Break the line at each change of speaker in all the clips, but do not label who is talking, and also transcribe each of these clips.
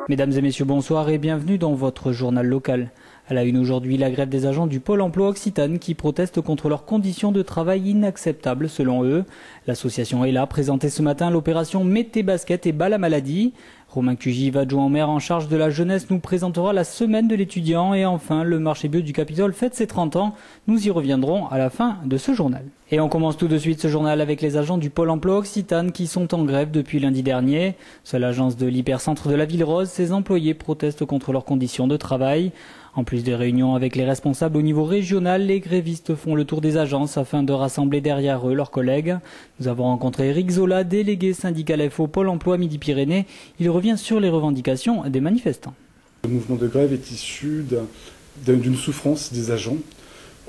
Mesdames et messieurs, bonsoir et bienvenue dans votre journal local. À la une aujourd'hui, la grève des agents du Pôle emploi Occitane qui protestent contre leurs conditions de travail inacceptables selon eux. L'association ELA a présenté ce matin l'opération Mettez basket et bas la maladie. Romain Cugy, adjoint au maire en charge de la jeunesse, nous présentera la semaine de l'étudiant. Et enfin, le marché bio du Capitole fête ses 30 ans. Nous y reviendrons à la fin de ce journal. Et on commence tout de suite ce journal avec les agents du Pôle emploi Occitane qui sont en grève depuis lundi dernier. Seule agence de l'hypercentre de la Ville Rose, ses employés protestent contre leurs conditions de travail. En plus des réunions avec les responsables au niveau régional, les grévistes font le tour des agences afin de rassembler derrière eux leurs collègues. Nous avons rencontré Eric Zola, délégué syndical FO Pôle emploi Midi-Pyrénées. Il revient sur les revendications des manifestants.
Le mouvement de grève est issu d'une souffrance des agents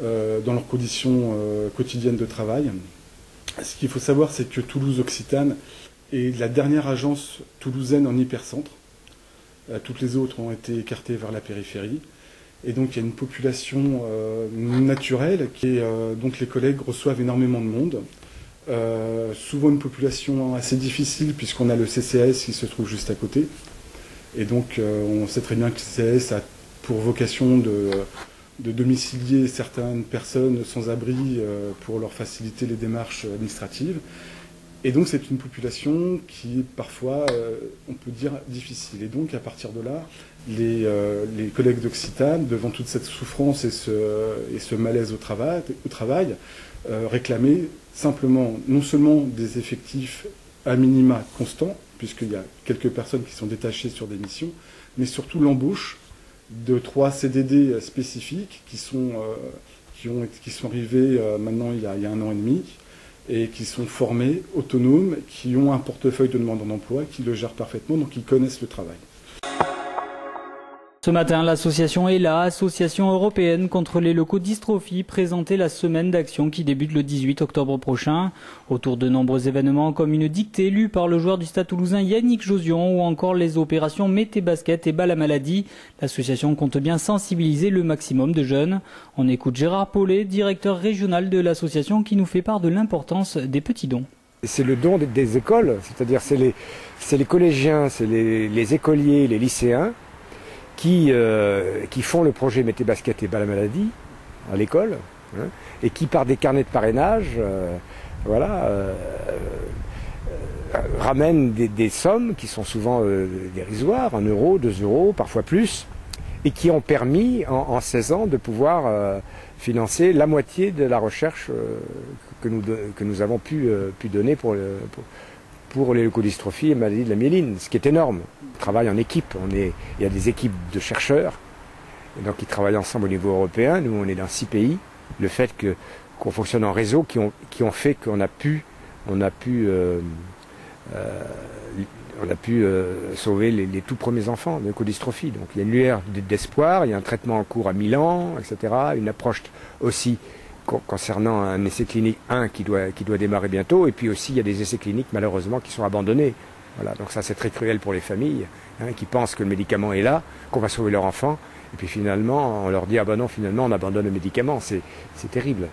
dans leurs conditions quotidiennes de travail. Ce qu'il faut savoir, c'est que Toulouse-Occitane est la dernière agence toulousaine en hypercentre. Toutes les autres ont été écartées vers la périphérie. Et donc il y a une population naturelle donc les collègues reçoivent énormément de monde. Souvent une population assez difficile puisqu'on a le CCAS qui se trouve juste à côté. Et donc on sait très bien que le CCAS a pour vocation de domicilier certaines personnes sans abri pour leur faciliter les démarches administratives. Et donc c'est une population qui est parfois, on peut dire, difficile. Et donc à partir de là, les collègues d'Occitane, devant toute cette souffrance et ce malaise au travail, réclamaient simplement non seulement des effectifs à minima constants, puisqu'il y a quelques personnes qui sont détachées sur des missions, mais surtout l'embauche de 3 CDD spécifiques qui sont arrivés maintenant il y a 1 an et demi, et qui sont formés, autonomes, qui ont un portefeuille de demandeurs d'emploi, qui le gèrent parfaitement, donc ils connaissent le travail.
Ce matin, l'association ELA, Association européenne contre les leucodystrophies, présentait la semaine d'action qui débute le 18 octobre prochain. Autour de nombreux événements comme une dictée lue par le joueur du Stade Toulousain Yannick Josion ou encore les opérations Mettez basket et bas la maladie, l'association compte bien sensibiliser le maximum de jeunes. On écoute Gérard Paulet, directeur régional de l'association, qui nous fait part de l'importance des petits dons.
C'est le don des écoles, c'est-à-dire c'est les collégiens, c'est les écoliers, les lycéens, qui font le projet Mettez basket et bas la maladie à l'école, hein, et qui par des carnets de parrainage ramènent des sommes qui sont souvent dérisoires, 1 euro, 2 euros, parfois plus, et qui ont permis en 16 ans de pouvoir financer la moitié de la recherche que nous avons pu donner pour les leucodystrophies et maladies de la myéline, ce qui est énorme. On travaille en équipe, il y a des équipes de chercheurs, et donc ils travaillent ensemble au niveau européen. Nous, on est dans 6 pays. Le fait qu'on fonctionne en réseau qui ont fait qu'on a pu sauver les tout premiers enfants de leucodystrophie. Donc il y a une lueur d'espoir, il y a un traitement en cours à Milan, etc. Une approche aussi concernant un essai clinique 1 qui doit démarrer bientôt, et puis aussi il y a des essais cliniques malheureusement qui sont abandonnés. Voilà, donc ça c'est très cruel pour les familles qui pensent que le médicament est là, qu'on va sauver leur enfant, et puis finalement on leur dit ah ben non, finalement on abandonne le médicament, c'est terrible.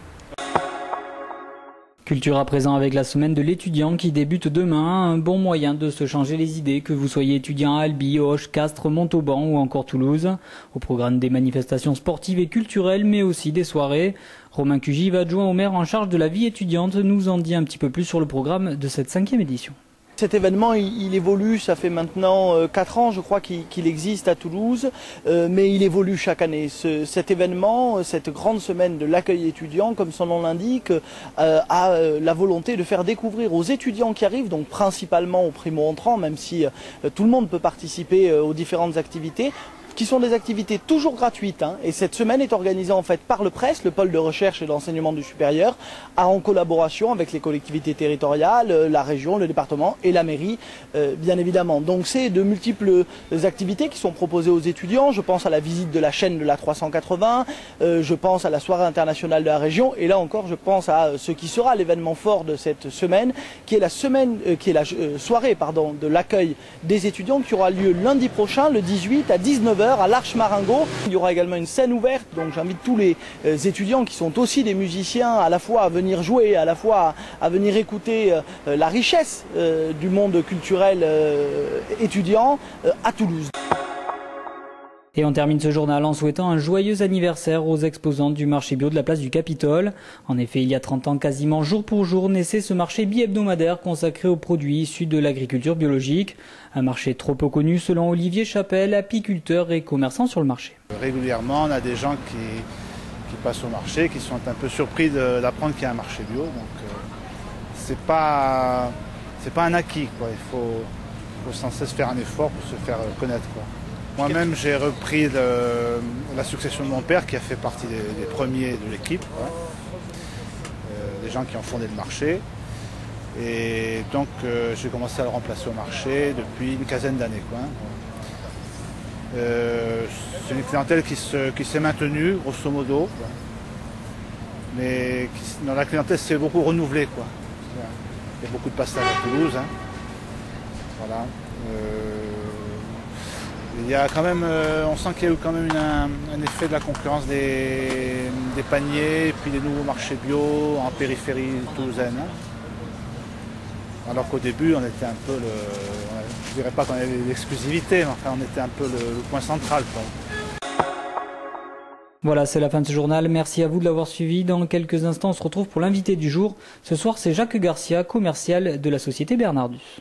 Culture à présent avec la semaine de l'étudiant qui débute demain, un bon moyen de se changer les idées, que vous soyez étudiant à Albi, Auch, Castres, Montauban ou encore Toulouse. Au programme des manifestations sportives et culturelles, mais aussi des soirées. Romain Cugy, adjoint au maire en charge de la vie étudiante, nous en dit un petit peu plus sur le programme de cette 5e édition.
Cet événement, il évolue, ça fait maintenant 4 ans je crois qu'il existe à Toulouse, mais il évolue chaque année. Cet événement, cette grande semaine de l'accueil étudiant, comme son nom l'indique, a la volonté de faire découvrir aux étudiants qui arrivent, donc principalement aux primo-entrants, même si tout le monde peut participer aux différentes activités, qui sont des activités toujours gratuites, et cette semaine est organisée en fait par le PRES, le pôle de recherche et d'enseignement du supérieur, en collaboration avec les collectivités territoriales, la région, le département et la mairie, bien évidemment. Donc c'est de multiples activités qui sont proposées aux étudiants. Je pense à la visite de la chaîne de la 380, je pense à la soirée internationale de la région, et là encore je pense à ce qui sera l'événement fort de cette semaine, qui est la soirée de l'accueil des étudiants, qui aura lieu lundi prochain, le 18 à 19 h à l'Arche Maringot. Il y aura également une scène ouverte, donc j'invite tous les étudiants qui sont aussi des musiciens à la fois à venir jouer, à la fois à venir écouter la richesse du monde culturel étudiant à Toulouse.
Et on termine ce journal en souhaitant un joyeux anniversaire aux exposantes du marché bio de la place du Capitole. En effet, il y a 30 ans, quasiment jour pour jour, naissait ce marché bi-hebdomadaire consacré aux produits issus de l'agriculture biologique. Un marché trop peu connu selon Olivier Chapelle, apiculteur et commerçant sur le marché.
Régulièrement, on a des gens qui passent au marché, qui sont un peu surpris d'apprendre qu'il y a un marché bio. Donc, c'est pas un acquis, quoi. Il faut sans cesse faire un effort pour se faire connaître, quoi. Moi-même, j'ai repris la succession de mon père qui a fait partie des premiers de l'équipe, des gens qui ont fondé le marché. Et donc, j'ai commencé à le remplacer au marché depuis une quinzaine d'années, quoi. C'est une clientèle qui s'est maintenue, grosso modo, mais dans la clientèle s'est beaucoup renouvelée, quoi. Il y a beaucoup de passages à Toulouse, hein. Voilà. Il y a quand même, on sent qu'il y a eu quand même un effet de la concurrence des paniers et puis des nouveaux marchés bio en périphérie toulousaine. Alors qu'au début, on était un peu je ne dirais pas qu'on avait l'exclusivité, mais enfin on était un peu le point central, quoi.
Voilà, c'est la fin de ce journal. Merci à vous de l'avoir suivi. Dans quelques instants, on se retrouve pour l'invité du jour. Ce soir, c'est Jacques Garcia, commercial de la société Bernardus.